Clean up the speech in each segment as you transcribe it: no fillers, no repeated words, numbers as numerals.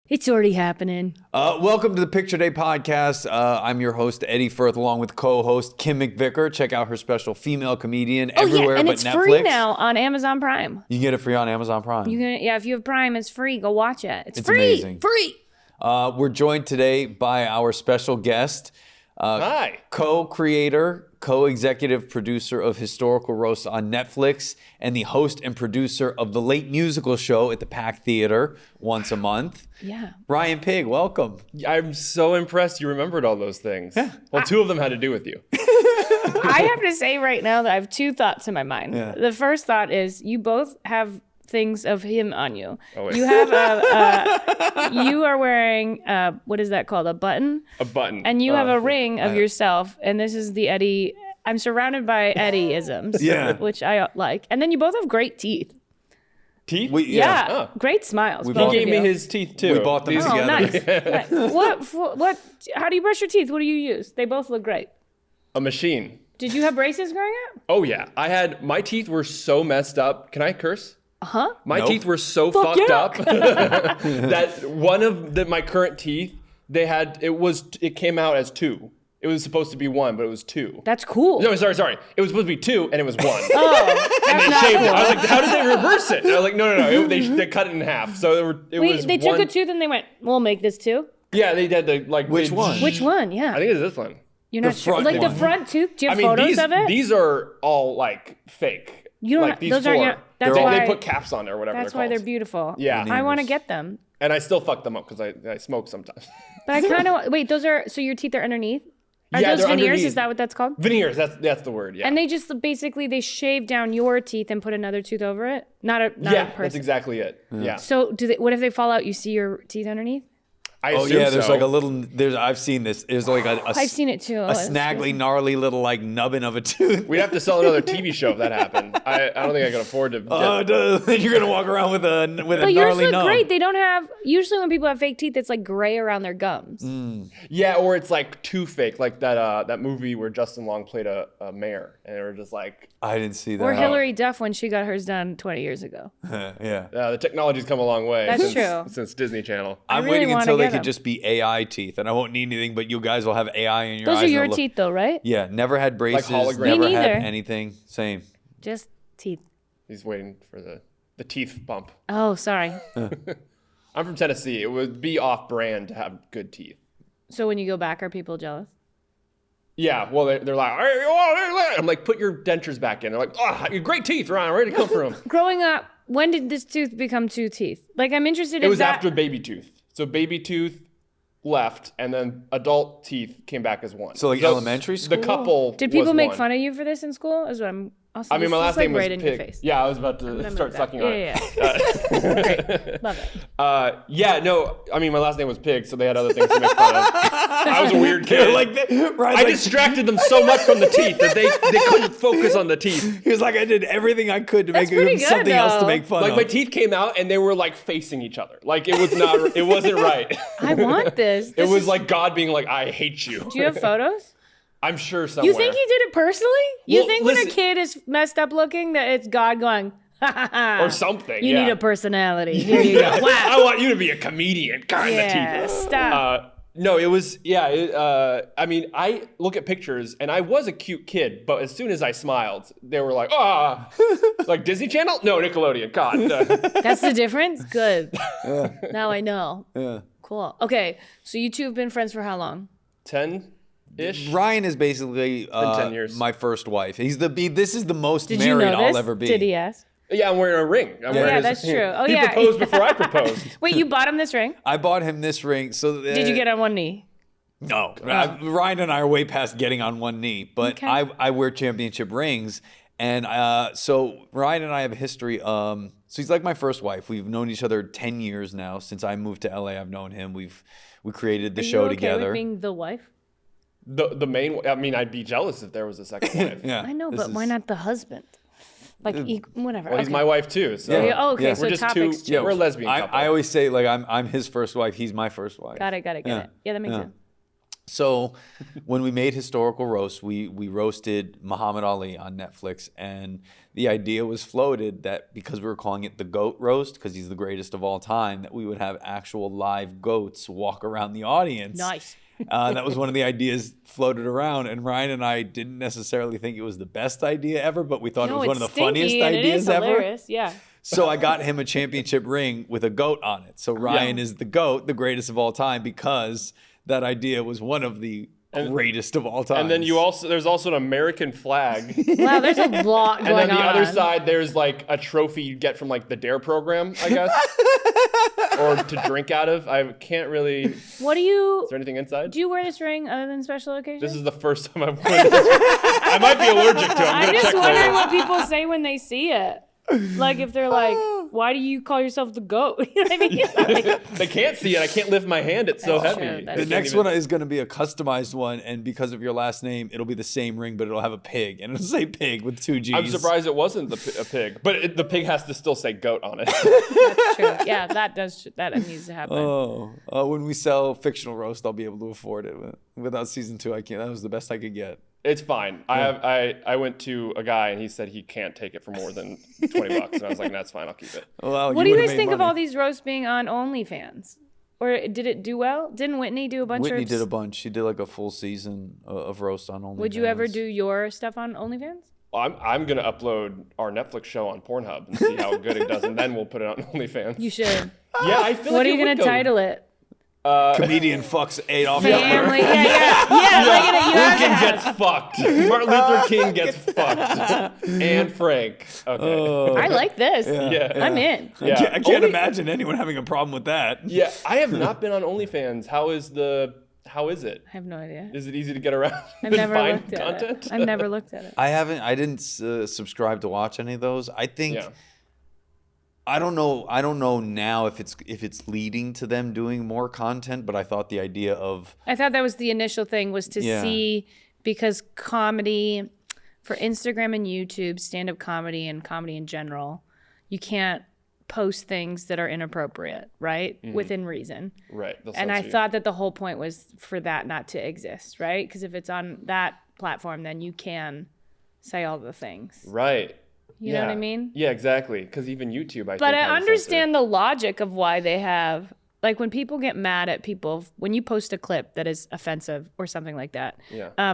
It's already happening. Welcome to the Picture Day podcast. I'm your host, Eddie Furth, along with co-host Kim McVicar. Check out her special female comedian everywhere and but it's Netflix. free now on Amazon Prime. You can get it free on Amazon Prime. If you have Prime, it's free. Go watch it. It's free. Amazing. Free. We're joined today by our special guest, Hi. co-creator, co-executive producer of Historical Roasts on Netflix, and the host and producer of the late musical show at the Pack Theater once a month. Yeah. Ryan Pigg, welcome. I'm so impressed you remembered all those things. Well, two of them had to do with you. I have to say right now that I have two thoughts in my mind. Yeah. The first thought is you both have things of him on you. Oh, wait. You have you are wearing what is that called? A button? A button. And you have a ring of yourself, and this is the Eddie. I'm surrounded by Eddie-isms, which I like. And then you both have great teeth. Teeth? Yeah, Oh. great smiles. We both He of gave me you. his teeth too. We bought them These- together. Nice. Nice. What? How do you brush your teeth? What do you use? They both look great. A machine. Did you have braces growing up? Oh yeah. My teeth were so messed up. Can I curse? Uh-huh. My Nope. teeth were so Fuck fucked yeah. up that one of my current teeth, it came out as two. It was supposed to be one, but it was two. That's cool. No, sorry. It was supposed to be two, and it was one. Oh, And that's they not shaved it. cool. I was like, how did they reverse it? And I was like, no. They cut it in half. So it was They took one. a tooth and they went, we'll make this too. Yeah, they did the like. Which they- one? Which one? Yeah. I think it's this one. You're not the sure. front Like the one. front tooth? Do you have photos of it? These are all like fake. You don't like these those four. are your, that's they, why they put caps on there or whatever. that's they're why called. they're beautiful. Yeah. I want to get them. And I still fuck them up because I smoke sometimes. But I kind of wait, those are so your teeth are underneath? Are Yeah, those they're veneers? underneath. Is that what that's called? Veneers. That's the word. Yeah. And they just basically they shave down your teeth and put another tooth over it? Not a yeah, person. that's exactly it. Yeah. So what if they fall out, you see your teeth underneath? I Oh assume yeah, there's so. like a little. I've seen this. There's like I've seen it too. a snaggly, gnarly little like nubbin of a tooth. We'd have to sell another TV show if that happened. I don't think I could afford to. You're gonna walk around with a But yours gnarly look nub. great. They don't have usually when people have fake teeth, it's like gray around their gums. Yeah, or it's like too fake, like that movie where Justin Long played a mayor, and they were just like, I didn't see that. Or Hillary Duff when she got hers done 20 years ago. Yeah. the technology's come a long way. That's since, true. Since Disney Channel. I'm really waiting wanna until they get could 'em. just be AI teeth, and I won't need anything. But you guys will have AI in your Those eyes. are and your it'll look- teeth though, right? Yeah, never had braces. holograms. Never Me had neither. anything. Same. Just teeth. He's waiting for the teeth bump. Oh, sorry. I'm from Tennessee. It would be off-brand to have good teeth. So when you go back, are people jealous? Yeah, well, they're like, I'm like, put your dentures back in. They're like, oh, your great teeth, Ryan. Where did it come from? Growing up, when did this tooth become two teeth? Like I'm interested It in was that. after baby tooth. So baby tooth left, and then adult teeth came back as one. So like elementary school. The couple. Did people was make one. fun of you for this in school? Is what I'm. Also, I mean, my this last is, like, name was right in your Pig. face. Yeah, I was about I'm to gonna start move that. sucking on Yeah, it. yeah. Great. Love it. Yeah, no, I mean, my last name was Pig, so they had other things to make fun of. I was a weird kid. I distracted them so much from the teeth that they couldn't focus on the teeth. He was like, I did everything I could to That's make pretty it good, something else to though. make fun Like of. my teeth came out and they were like facing each other. Like it wasn't right. I want this. It This was is- like God being like, I hate you. Do you have photos? I'm sure somewhere. You think he did it personally? You Well, think when a listen- kid is messed up looking that it's God going, ha ha ha. or something? You yeah. need a personality. Here you go. Wow. I want you to be a comedian, kind Yeah, of teeth. stop. No, it was I mean, I look at pictures and I was a cute kid, but as soon as I smiled, they were like, like Disney Channel? No, Nickelodeon. God. That's the difference? Good. Now I know. Yeah. Cool. Okay, so you two have been friends for how long? 10-ish. Ryan is basically 10 years. my first wife. This is the most Did you married know I'll this? ever be. Did he ask? Yeah, I'm wearing a ring. Yeah, that's true. Oh, he yeah. proposed before I proposed. Wait, you bought him this ring? I bought him this ring. So Did you get on one knee? No, Ryan and I are way past getting on one knee, but Okay. I wear championship rings, and so Ryan and I have a history. So he's like my first wife. We've known each other 10 years now. Since I moved to LA, I've known him. We created the Are show you okay together. with being the wife? The main. I mean, I'd be jealous if there was a second wife. Yeah, I know, this but why is- not the husband? Like, whatever. Well, he's okay. my wife too. So Yeah. Oh, okay, Yeah. so we're just topics two. change. We're a lesbian couple. I always say like I'm his first wife. He's my first wife. Got it. Yeah. Yeah, that makes sense. So when we made historical roasts, we roasted Muhammad Ali on Netflix, and the idea was floated that because we were calling it the GOAT roast, because he's the greatest of all time, that we would have actual live goats walk around the audience. Nice. That was one of the ideas floated around, and Ryan and I didn't necessarily think it was the best idea ever, but we thought it was one of the funniest ideas ever. Hilarious. Yeah. So I got him a championship ring with a goat on it. So Ryan is the GOAT, the greatest of all time, because that idea was one of the greatest of all time. And then there's also an American flag. Wow, there's a lot going on. And then the other side, there's like a trophy you get from like the DARE program, I guess. Or to drink out of. I can't really. Is there anything inside? Do you wear this ring other than special occasions? This is the first time I've worn this ring. I might be allergic to it. I'm just wondering what people say when they see it. Like if they're like, why do you call yourself the GOAT? You know what I mean? Like, they can't see it. I can't lift my hand. It's so heavy. The next one is going to be a customized one, and because of your last name, it'll be the same ring, but it'll have a pig, and it'll say Pig with 2 G's. I'm surprised it wasn't a pig, but the pig has to still say GOAT on it. That's true. Yeah, that needs to happen. When we sell fictional roast, I'll be able to afford it. Without season 2, I can't. That was the best I could get. It's fine. I went to a guy and he said he can't take it for more than $20, and I was like, that's fine, I'll keep it. Well, what do you guys think of all these roasts being on OnlyFans? Or did it do well? Didn't Whitney do a bunch? Whitney did a bunch. She did like a full season of roast on OnlyFans. Would you ever do your stuff on OnlyFans? I'm gonna upload our Netflix show on Pornhub and see how good it does, and then we'll put it on OnlyFans. You should. Yeah, I feel like. What are you gonna title it? Comedian fucks Adolf Hitler. Family, yeah. Lincoln gets fucked. Martin Luther King gets fucked. And Frank. Okay. I like this. Yeah. I'm in. Yeah. I can't imagine anyone having a problem with that. Yeah, I have not been on OnlyFans. How is it? I have no idea. Is it easy to get around? I've never looked at it. I've never looked at it. I didn't subscribe to watch any of those. I think. Yeah. I don't know now if it's leading to them doing more content, but I thought the idea of I thought that was the initial thing was to see, because comedy for Instagram and YouTube, stand-up comedy and comedy in general, you can't post things that are inappropriate, right? Mm-hmm. Within reason. Right. And I thought that the whole point was for that not to exist, right? Because if it's on that platform, then you can say all the things. Right. You know what I mean? Yeah, exactly. Because even YouTube, But I understand the logic of why they have, like when people get mad at people, when you post a clip that is offensive or something like that,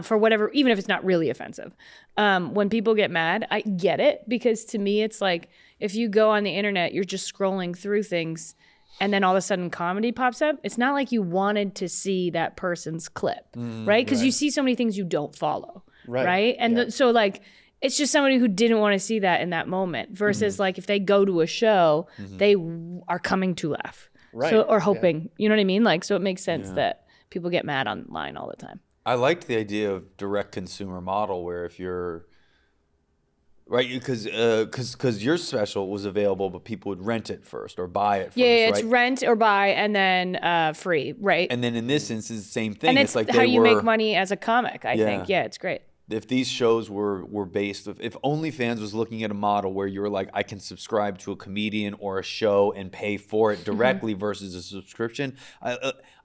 for whatever, even if it's not really offensive, when people get mad, I get it. Because to me, it's like, if you go on the internet, you're just scrolling through things and then all of a sudden comedy pops up. It's not like you wanted to see that person's clip, right? Because you see so many things you don't follow, right? And so like, it's just somebody who didn't want to see that in that moment versus like if they go to a show, they are coming to laugh. Right. So, or hoping, you know what I mean? Like, so it makes sense that people get mad online all the time. I liked the idea of direct consumer model where if you're, right, because your special was available, but people would rent it first or buy it first, Yeah, it's rent or buy and then free, right? And then in this instance, the same thing. And it's like how you make money as a comic, I think. Yeah, it's great. If these shows were based, if OnlyFans was looking at a model where you were like, I can subscribe to a comedian or a show and pay for it directly versus a subscription,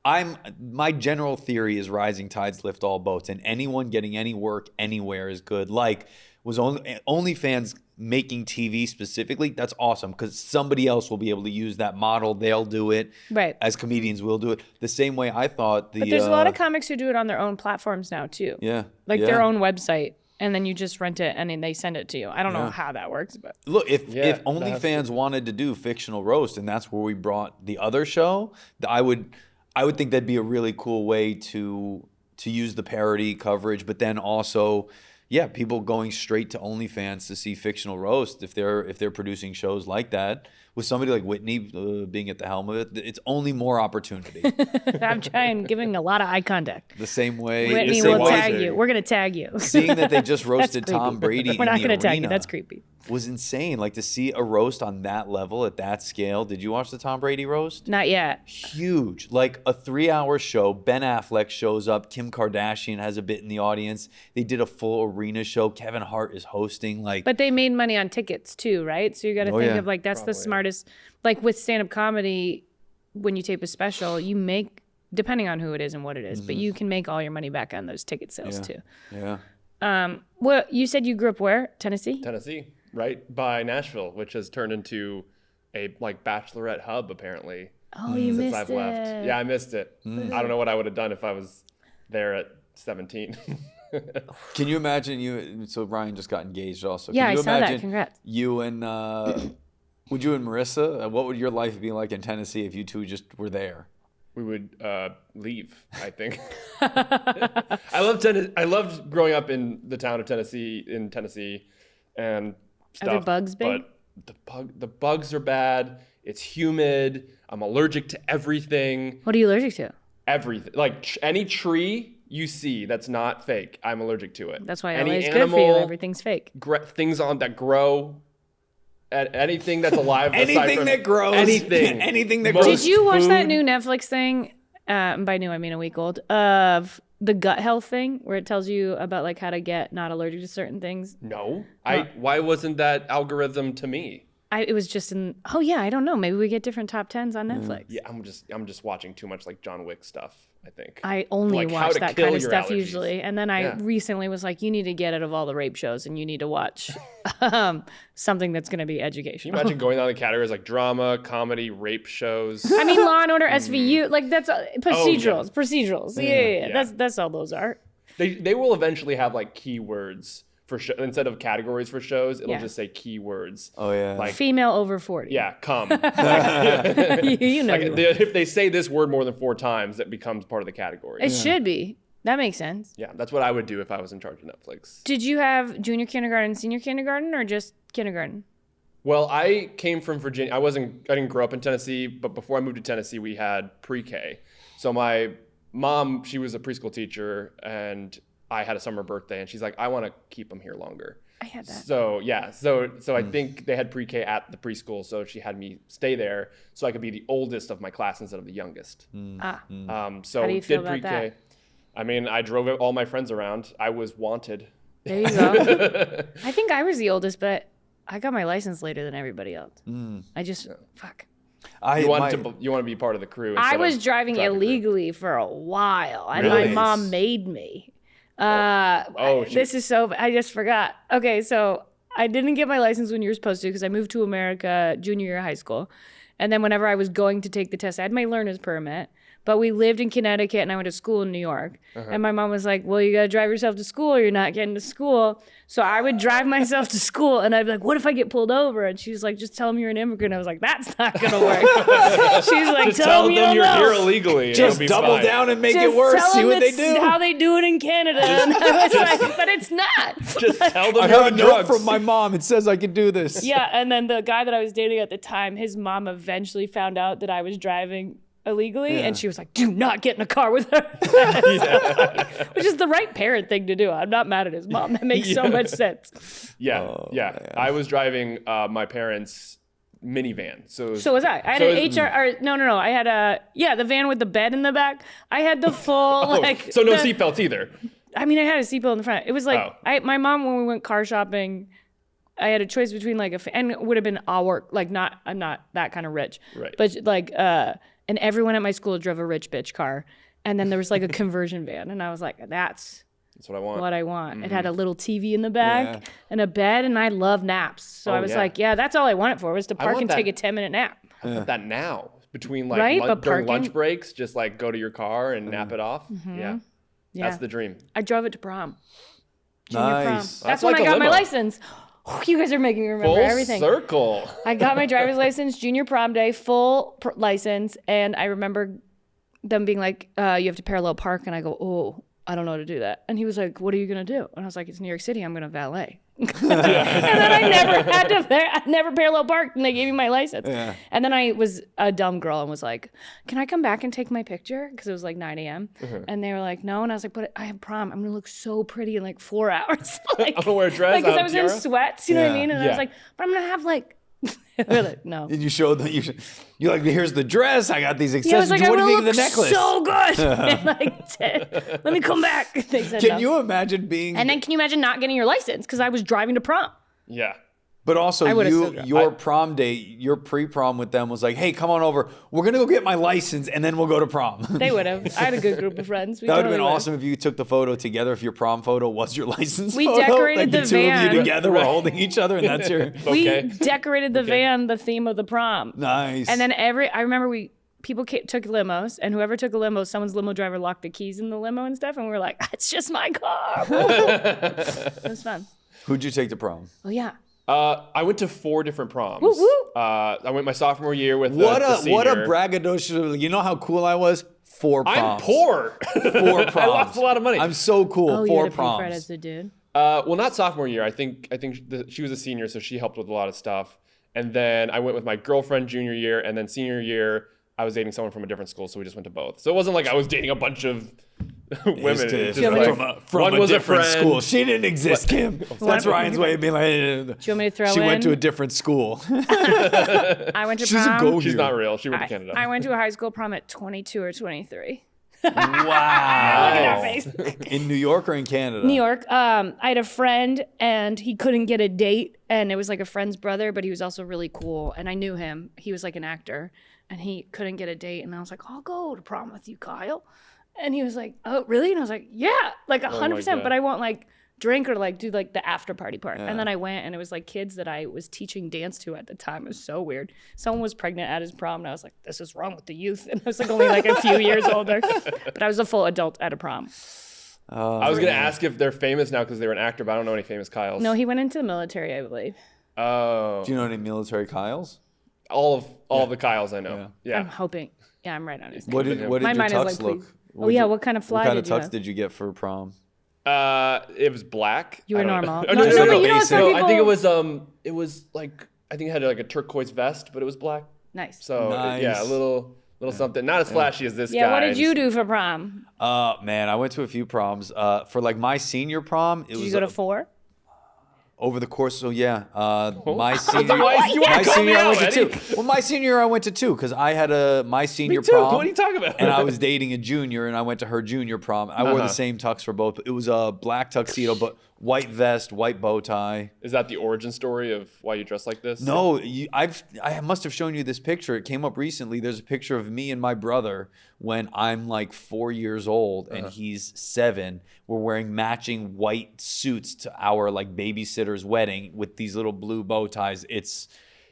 my general theory is rising tides lift all boats, and anyone getting any work anywhere is good. Like, was OnlyFans making TV specifically? That's awesome because somebody else will be able to use that model. They'll do it, right? As comedians will do it. The same way I thought But there's a lot of comics who do it on their own platforms now too. Yeah, like their own website, and then you just rent it and then they send it to you. I don't know how that works, but look, if OnlyFans wanted to do fictional roast, and that's where we brought the other show, I would think that'd be a really cool way to use the parody coverage, but then also. Yeah, people going straight to OnlyFans to see fictional roast if they're producing shows like that. With somebody like Whitney being at the helm of it, it's only more opportunity. I'm giving a lot of eye contact. The same way Whitney will tag you. We're gonna tag you. Seeing that they just roasted Tom Brady. We're not gonna tag you. That's creepy. Was insane. Like to see a roast on that level at that scale. Did you watch the Tom Brady roast? Not yet. Huge. Like a 3-hour show. Ben Affleck shows up. Kim Kardashian has a bit in the audience. They did a full arena show. Kevin Hart is hosting. But they made money on tickets too, right? So you got to think of that's the smartest. Like with stand-up comedy, when you tape a special, you make depending on who it is and what it is, but you can make all your money back on those ticket sales too. Yeah. Well, you said you grew up where? Tennessee? Tennessee, right by Nashville, which has turned into a like bachelorette hub apparently. Oh, you since missed I've it. left. Yeah, I missed it. I don't know what I would have done if I was there at 17. Can you imagine so Ryan just got engaged also. Yeah, Can you I saw imagine that. Congrats. You and would you and Marissa, what would your life be like in Tennessee if you two just were there? We would leave, I think. I loved I loved growing up in the town of Tennessee, and stuff. Are the bugs big? But the bugs are bad. It's humid. I'm allergic to everything. What are you allergic to? Everything. Like any tree you see that's not fake, I'm allergic to it. That's why any LA is animal, good for you. Everything's fake. Things that grow. Anything that's alive. Anything that grows. Anything. Anything that grows. Did you watch that new Netflix thing? And by new, I mean a week old. Of the gut health thing, where it tells you about like how to get not allergic to certain things. No. Why wasn't that algorithm to me? It was just in. Oh yeah, I don't know. Maybe we get different top 10s on Netflix. Yeah, I'm just watching too much like John Wick stuff, I think. I only Like, how watch to that kill kind of your stuff allergies. usually, and then I recently was like, you need to get out of all the rape shows, and you need to watch something that's going to be Can you educational. imagine going down the categories like drama, comedy, rape shows? I mean, Law and Order, SVU, like that's procedurals, yeah. procedurals. Yeah. Yeah. That's all those are. They will eventually have like keywords for instead of categories for shows. It'll Yeah. just say keywords. Oh yeah. Like Female over 40. yeah, come. you know. Like, if they say this word more than 4 times, that becomes part of the category. It should be. That makes sense. Yeah, that's what I would do if I was in charge of Netflix. Did you have junior kindergarten, senior kindergarten, or just kindergarten? Well, I came from Virginia. I didn't grow up in Tennessee, but before I moved to Tennessee, we had pre-K. So my mom, she was a preschool teacher, and I had a summer birthday, and she's like, I want to keep them here longer. I had that. So yeah, so I think they had pre-K at the preschool, so she had me stay there so I could be the oldest of my class instead of the youngest. So How do you feel about pre-K. that? I mean, I drove all my friends around. I was wanted. There you go. I think I was the oldest, but I got my license later than everybody else. I just fuck. You want to be part of the crew. I instead was of driving drive the crew. illegally for a while, and Really? my mom made me. shoot. This is so. I just forgot. Okay, so I didn't get my license when you were supposed to because I moved to America junior year of high school, and then whenever I was going to take the test, I had my learner's permit. But we lived in Connecticut, and I went to school in New York. And my mom was like, well, you got to drive yourself to school or you're not getting to school. So I would drive myself to school, and I'd be like, what if I get pulled over? And she's like, just tell them you're an immigrant. I was like, that's not going to work. She's like, Just tell them you don't you're know. here illegally. And just it'll be double fine. down and make Just it worse. tell See them what they it's do. how they do it in Canada. And I was like, but it's not. Just tell them I you're have a on note drugs. from my mom. It says I can do this. Yeah, and then the guy that I was dating at the time, his mom eventually found out that I was driving illegally, and she was like, do not get in a car with her. Which is the right parent thing to do. I'm not mad at his mom. That makes so much sense. Yeah. man. I was driving my parents' minivan. So Was I. I had an HR, or no. I had the van with the bed in the back. I had the full, so no seatbelts either. I mean, I had a seatbelt in the front. It was like, Oh. my mom, when we went car shopping, I had a choice between like and it would have been all work. Like I'm not that kind of rich. Right. But like, and everyone at my school drove a rich bitch car. And then there was like a conversion van. And I was like, that's what I want. what I want. It had a little TV in the back and a bed, and I love naps. So I was like, that's all I wanted for was to park want and that. take a 10-minute nap. I want that now. Between like Right, but during parking- lunch breaks, just like go to your car and nap it off. Yeah. Yeah. That's the dream. I drove it to prom. Junior prom. Nice. That's That's when like I a got my limo. license. You guys are making me remember Full everything. circle. I got my driver's license, junior prom day, full license, and I remember them being like, you have to parallel park, and I go, oh, I don't know how to do that. And he was like, what are you going to do? And I was like, it's New York City, I'm going to valet. And then I never parallel parked, and they gave me my license. Yeah. And then I was a dumb girl and was like, can I come back and take my picture? Because it was like 9 a.m. And they were like, no. And I was like, but I have prom. I'm going to look so pretty in like 4 hours. Like, I'm gonna wear a dress. because I I'll was have in tiara. sweats, you know what I Yeah. mean? And I Yeah. was like, but I'm going to have like, they're like, no. Did you show them? You're like, here's the dress. I got these Yeah, I was accessories. like, what I do you will think of the look necklace? so good. And like, let me come back. They said Can no. you imagine being? And then can you imagine not getting your license? Because I was driving to prom. Yeah. But also, your prom date, your pre-prom with them was like, hey, come on over. We're going to go get my license, and then we'll go to prom. They would have. I had a good group of friends. That would have been awesome if you took the photo together, if your prom photo was your license we photo. Decorated like the two van. of you together were holding each other, and that's your... We decorated the van, the theme of the prom. Nice. And then I remember people took limos, and whoever took a limo, someone's limo driver locked the keys in the limo and stuff, and we were like, it's just my car. It was fun. Who'd you take to prom? Oh, yeah. I went to 4 different proms. Woo, woo. I went my sophomore year with what the senior. What a braggadocio. You know how cool I was? 4 proms. I'm poor. 4 proms. I lost a lot of money. I'm so cool. Oh, 4 you had to proms. pay for it as a dude? Well, not sophomore year. I think she was a senior, so she helped with a lot of stuff. And then I went with my girlfriend junior year, and then senior year, I was dating someone from a different school, so we just went to both. So it wasn't like I was dating a bunch of women. From a different friend. school. She didn't exist, Kim. That's Ryan's way of being like, Do you want me to throw she in? went to a different school. I went to She doesn't prom. go She's here. not real. She went to Canada. I went to a high school prom at 22 or 23. Wow. Look at our face. In New York or in Canada? New York. I had a friend, and he couldn't get a date, and it was like a friend's brother, but he was also really cool, and I knew him. He was like an actor, and he couldn't get a date, and I was like, I'll go to prom with you, Kyle. And he was like, oh, really? And I was like, yeah, like 100%, but I won't like drink or like do like the after party part. And then I went, and it was like kids that I was teaching dance to at the time. It was so weird. Someone was pregnant at his prom, and I was like, this is wrong with the youth. And I was like only like a few years older, but I was a full adult at a prom. I was going to ask if they're famous now because they were an actor, but I don't know any famous Kyles. No, he went into the military, I believe. Oh. Do you know any military Kyles? All of the Kyles I know. Yeah. I'm hoping. Yeah, I'm right on his name. What did My your mind is tux like, look? please. Oh yeah, what kind of fly What kind did of you tux have? did you get for prom? It was black. You were I don't normal. know. No, No, but you know some No, people. I think it was like, I think it had like a turquoise vest, but it was black. Nice. So Nice. yeah, a little something. Not as flashy as this guy. Yeah, what did you do for prom? Man, I went to a few proms. For like my senior prom, it Did was you go to 4? over the course. So yeah, my senior, Otherwise, you wanna my call senior me I out, went to Eddie? 2. Well, my senior year I went to 2 because I had my senior Me too. prom. What are you talking about? And I was dating a junior, and I went to her junior prom. I wore the same tux for both. It was a black tuxedo, but white vest, white bow tie. Is that the origin story of why you dress like this? No, I must have shown you this picture. It came up recently. There's a picture of me and my brother when I'm like 4 years old and he's 7. We're wearing matching white suits to our like babysitter's wedding with these little blue bow ties. It's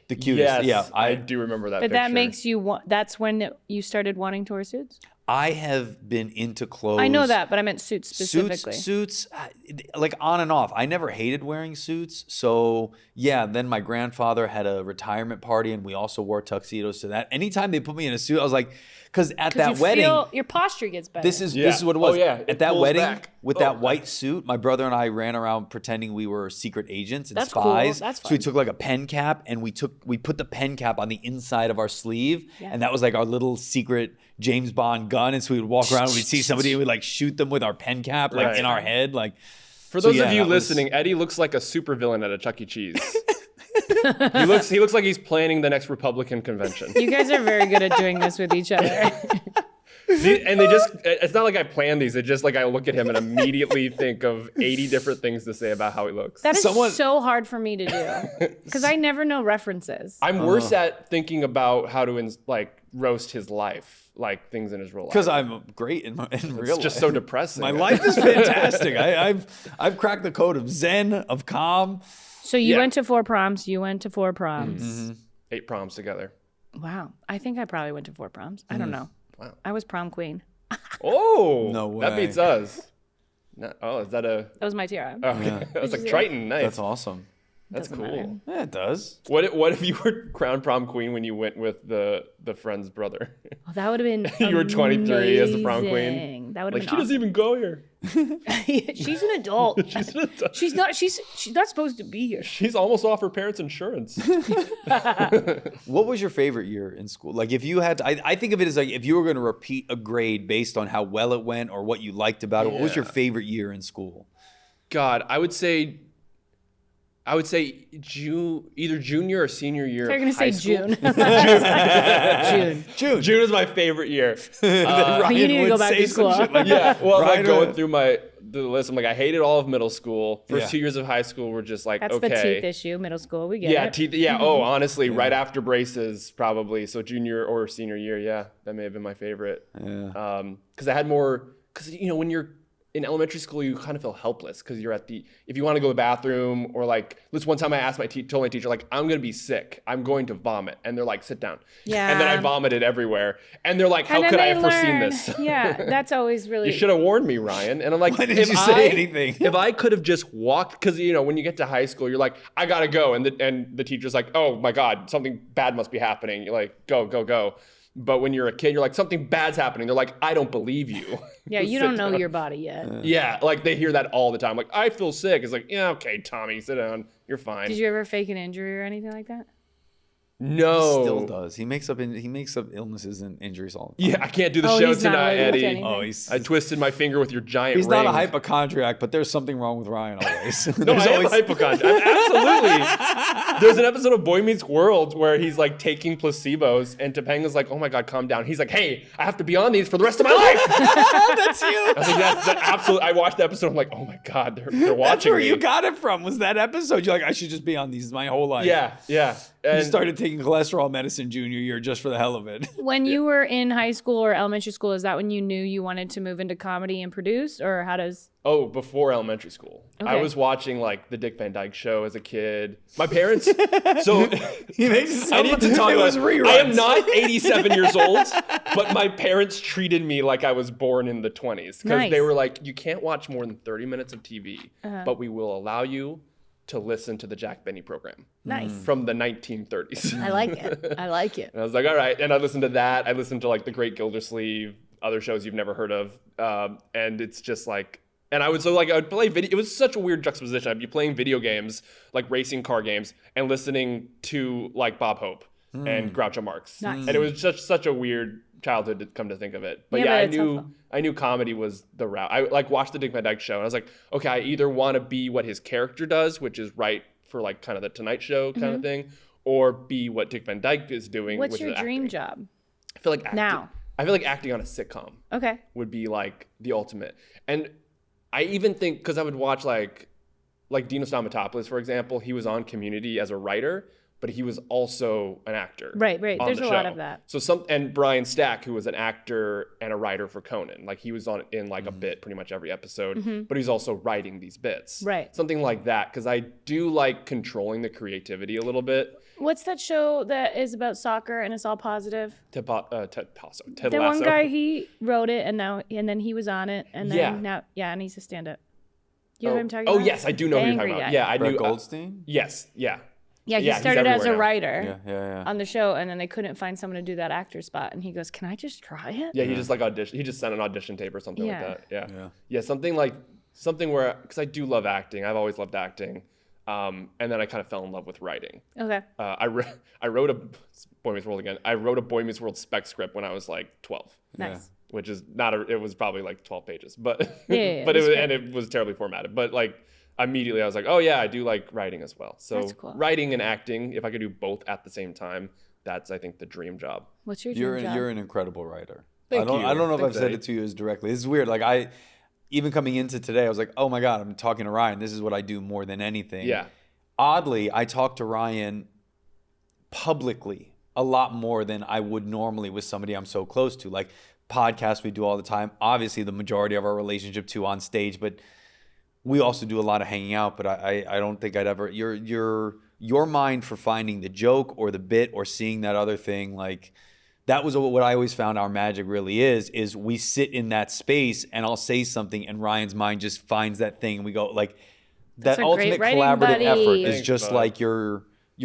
the cutest. Yes, Yeah, I do remember that But picture. that makes you want. That's when you started wanting to wear suits. I have been into clothes. I know that, but I meant suits specifically. Suits, like on and off. I never hated wearing suits. So yeah, then my grandfather had a retirement party, and we also wore tuxedos to that. Anytime they put me in a suit, I was like, because at that wedding, your posture gets better. this is what it was. Oh, yeah. At that pulls wedding back. with that white suit, my brother and I ran around pretending we were secret agents and That's cool. spies. That's So we fun. took like a pen cap and we put the pen cap on the inside of our sleeve, Yeah. and that was like our little secret James Bond gun. And so we'd walk around and we'd see somebody and we'd like shoot them with our pen cap like Right. in our head. Like For so those yeah, of you that was- listening, Eddie looks like a supervillain at a Chuck E. Cheese. he looks like he's planning the next Republican convention. You guys are very good at doing this with each other. And they just, it's not like I planned these. It's just like I look at him and immediately think of 80 different things to say about how he looks. That is so hard for me to do because I never know references. I'm worse at thinking about how to like roast his life, like things in his real life. because I'm great in real life. It's just so depressing. My life is fantastic. I've cracked the code of Zen, of calm. So you Yeah. went to 4 proms. You went to 4 proms. 8 proms together. Wow. I think I probably went to 4 proms. I don't know. Wow. I was prom queen. Oh, No that way. beats us. Is that a? That was my tiara. Oh, okay. That was like Triton. Nice. That's awesome. That's Doesn't cool. matter. Yeah, it does. What if you were crowned prom queen when you went with the friend's brother? Oh, that would have been You were 23 as the prom queen? amazing. That would have Like, been she doesn't even go here. awesome. She's an adult. She's not supposed to be here. She's almost off her parents' insurance. What was your favorite year in school? Like if you had to, I think of it as like if you were going to repeat a grade based on how well it went or what you liked about it, what was your favorite year in school? God, I would say I would say either junior or senior year. They're going to say June. June. June is my favorite year. You need to go back to school. Yeah. Well, I'm like going through the list. I'm like, I hated all of middle school. First 2 years of high school were just like, That's okay. the teeth issue, middle school. We get yeah, it. teeth. Yeah. Oh, honestly, right after braces, probably. So junior or senior year. Yeah, that may have been my favorite. Yeah. Because I had more. Because when you're in elementary school, you kind of feel helpless because you're if you want to go to the bathroom or like, this one time I asked told my teacher, like, I'm going to be sick. I'm going to vomit. And they're like, sit down. Yeah. And then I vomited everywhere. And they're like, how could I have foreseen this? Yeah, that's always really. You should have warned me, Ryan. And I'm like, why didn't you say anything? If I could have just walked, because when you get to high school, you're like, I gotta go. And the teacher's like, oh my God, something bad must be happening. You're like, go. But when you're a kid, you're like, something bad's happening. They're like, I don't believe you. Yeah, you don't know your body yet. Yeah, like they hear that all the time. Like, I feel sick. It's like, yeah, okay, Tommy, sit down. You're fine. Did you ever fake an injury or anything like that? No. He still does. He makes up illnesses and injuries all the time. Yeah, I can't do the show tonight, Eddie. I twisted my finger with your giant He's ring. not a hypochondriac, but there's something wrong with Ryan always. No, I am a hypochondriac. Absolutely. There's an episode of Boy Meets World where he's like taking placebos and Topanga's like, oh my God, calm down. He's like, hey, I have to be on these for the rest of my life. That's you. I think that's absolutely. I watched the episode. I'm like, oh my God, they're watching That's where me. you got it from, was that episode. You're like, I should just be on these my whole life. Yeah. You started taking cholesterol medicine junior year just for the hell of it. When you were in high school or elementary school, is that when you knew you wanted to move into comedy and produce, or how does? Oh, before elementary school. Okay. I was watching like the Dick Van Dyke Show as a kid. My parents. So He makes it I sound need to like talk it about. was reruns. I am not 87 years old, but my parents treated me like I was born in the 20s because they were like, you can't watch more than 30 minutes of TV, but we will allow you to listen to the Jack Benny program. Nice. From the 1930s. I like it. I like it. And I was like, all right. And I listened to that. I listened to like The Great Gildersleeve, other shows you've never heard of. And it's just like, and I would play video. It was such a weird juxtaposition. I'd be playing video games, like racing car games, and listening to like Bob Hope and Groucho Marx. Nice. And it was just such a weird childhood to come to think of it. But Yeah, yeah, but I knew comedy was the route. I like watched the Dick Van Dyke Show and I was like, okay, I either want to be what his character does, which is right for like kind of the Tonight Show kind of thing, or be what Dick Van Dyke is doing. What's which your is dream acting. job? I feel like acting. Now. I feel like acting on a sitcom Okay. would be like the ultimate. And I even think, because I would watch like Dino Stamatopoulos, for example, he was on Community as a writer, but he was also an actor. Right. on There's the a lot show. of that. So and Brian Stack, who was an actor and a writer for Conan, like he was in like a bit pretty much every episode, but he's also writing these bits. Right. Something like that, because I do like controlling the creativity a little bit. What's that show that is about soccer and it's all positive? Ted The Lasso. one guy, he wrote it and then he was on it and then and he's a stand-up. You know what I'm talking about? Oh yes, I do know The what you're angry talking about. guy. Yeah, I Brett knew. Goldstein? Yes, yeah. Yeah, he he's started as a everywhere now. writer Yeah. on the show, and then they couldn't find someone to do that actor spot. And he goes, "Can I just try it?" Yeah, he just like auditioned. He just sent an audition tape or something Yeah. like that. Yeah. Something where, because I do love acting. I've always loved acting. And then I kind of fell in love with writing. Okay. I wrote a Boy Meets World again. I wrote a Boy Meets World spec script when I was like 12. Nice. Which is it was probably like 12 pages, but Yeah, but it was terribly formatted. But like immediately I was like, oh yeah, I do like writing as well. So That's cool. writing and acting, if I could do both at the same time, that's I think the dream job. What's your dream job? You're an incredible writer. Thank you. I don't know if I've Thanks, said Eddie. it to you as directly. This is weird. Like even coming into today, I was like, oh my God, I'm talking to Ryan. This is what I do more than anything. Yeah. Oddly, I talk to Ryan publicly a lot more than I would normally with somebody I'm so close to. Like podcasts we do all the time. Obviously, the majority of our relationship too on stage, but we also do a lot of hanging out. But I don't think I'd ever. Your mind for finding the joke or the bit or seeing that other thing, like that was what I always found our magic really is we sit in that space and I'll say something and Ryan's mind just finds that thing and we go like. That's That a great ultimate writing collaborative buddy. effort is Thanks, just bud. like you're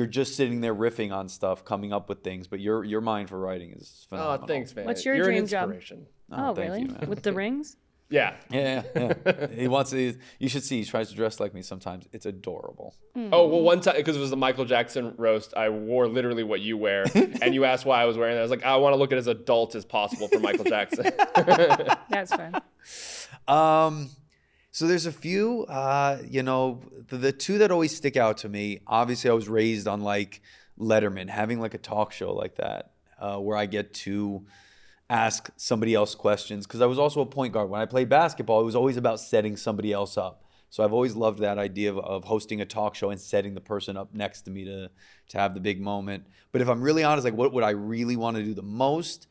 just sitting there riffing on stuff, coming up with things. But your mind for writing is phenomenal. Oh, thanks, man. What's your You're dream an job? inspiration. Oh, thank really? you, man. With the rings? Yeah. Yeah. He wants to. You should see. He tries to dress like me sometimes. It's adorable. Oh, well, one time, because it was the Michael Jackson roast, I wore literally what you wear. And you asked why I was wearing it. I was like, I want to look at as adult as possible for Michael Jackson. That's fun. So there's a few, the two that always stick out to me. Obviously, I was raised on like Letterman, having like a talk show like that, where I get to ask somebody else questions. Because I was also a point guard. When I played basketball, it was always about setting somebody else up. So I've always loved that idea of hosting a talk show and setting the person up next to me to have the big moment. But if I'm really honest, like what would I really want to do the most?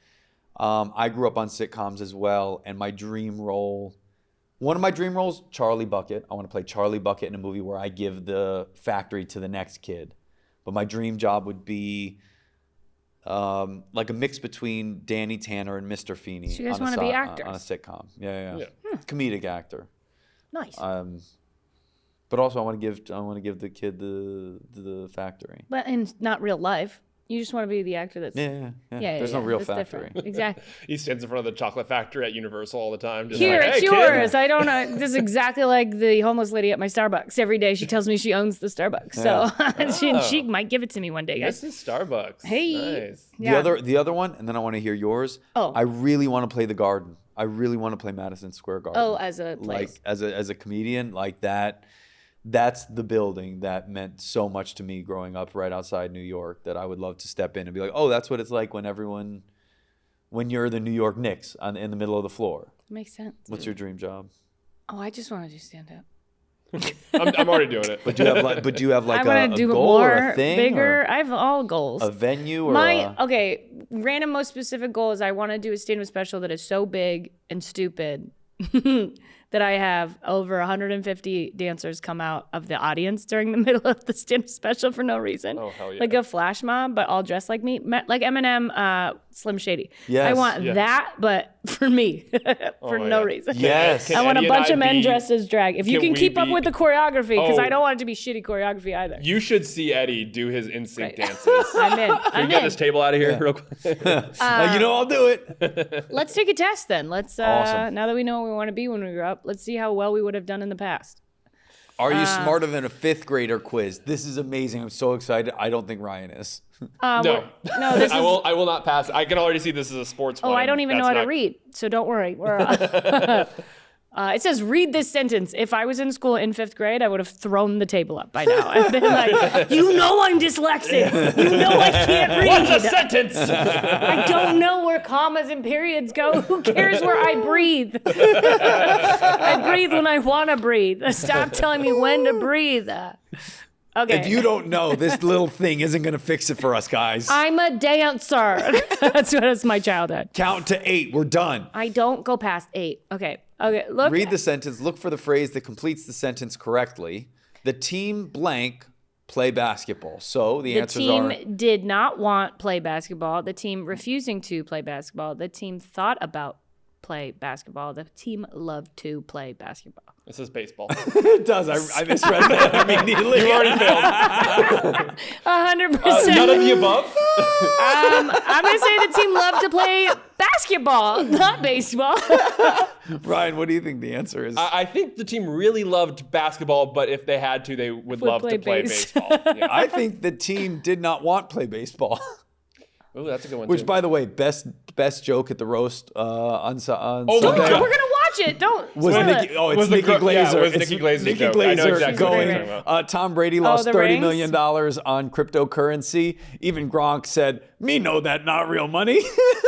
I grew up on sitcoms as well, and my dream role. One of my dream roles, Charlie Bucket. I want to play Charlie Bucket in a movie where I give the factory to the next kid. But my dream job would be like a mix between Danny Tanner and Mr. Feeney. So you guys want to be actors? On a sitcom. Yeah. Comedic actor. Nice. But also I want to give the kid the factory. But in not real life. You just want to be the actor that's... Yeah. There's no real factory. Different. Exactly. He stands in front of the chocolate factory at Universal all the time. Just Here, like, it's hey, yours. Kid. I don't know. This is exactly like the homeless lady at my Starbucks. Every day she tells me she owns the Starbucks. So she might give it to me one day, guys. This is Starbucks. Hey. Nice. Yeah. The other one, and then I want to hear yours. Oh. I really want to play the Garden. I really want to play Madison Square Garden. Oh, as a place. Like as a comedian, like that. That's the building that meant so much to me growing up right outside New York that I would love to step in and be like, oh, that's what it's like when you're the New York Knicks in the middle of the floor. Makes sense. What's your dream job? Oh, I just want to do stand up. I'm already doing it. But do you have like I a want to do goal more, or a thing? bigger. Or I have all goals. a venue or Random most specific goal is I want to do a stand-up special that is so big and stupid that I have over 150 dancers come out of the audience during the middle of the stand-up special for no reason. Oh, hell yeah. Like a flash mob, but all dressed like me. Like Eminem, Slim Shady. Yes. I want that, but for me, for no reason. Yes. Can I want a Eddie bunch and of men be- dressed as drag. If you can can we keep up be- with the choreography, because I Oh. don't want it to be shitty choreography either. You should see Eddie do his NSYNC Right. dances. I'm in. Can I'm we get in. this table out of here real quick? I'll do it. Let's take a test then. Let's Awesome. now that we know what we want to be when we grow up, let's see how well we would have done in the past. Are you smarter than a fifth grader quiz? This is amazing. I'm so excited. I don't think Ryan is. No. No, this is. I will not pass. I can already see this as a sports one. I don't even know That's how to not- read, so don't worry. We're, it says, read this sentence. If I was in school in fifth grade, I would have thrown the table up by now. I've been like, you know I'm dyslexic. You know I can't read. What's a sentence? I don't know where commas and periods go. Who cares where I breathe? I breathe when I want to breathe. Stop telling me when to breathe. Okay. If you don't know, this little thing isn't going to fix it for us, guys. I'm a dancer. That's my childhood. Count to 8. We're done. I don't go past 8. Okay. Look. Read the sentence. Look for the phrase that completes the sentence correctly. The team blank play basketball. So the answers are... The team did not want play basketball. The team refusing to play basketball. The team thought about play basketball. The team loved to play basketball. This is baseball. It does. I misread that immediately. You already failed. 100%. None of the above? I'm going to say the team loved to play basketball, not baseball. Ryan, what do you think the answer is? I think the team really loved basketball, but if they had to, they would love play to play base. baseball. Yeah. I think the team did not want play baseball. Ooh, that's a good one, Which, too. by the way, best joke at the roast on my Sunday. God. We're going to watch it. Don't Was spoil Nikki? it. Oh, it's Was the Nikki gro- yeah, Glazer. it was It's Nikki Glazer Nikki joke. I know Glazer exactly what going. you're talking Tom Brady lost the $30 rings? million on cryptocurrency. Even Gronk said, "Me know that not real money."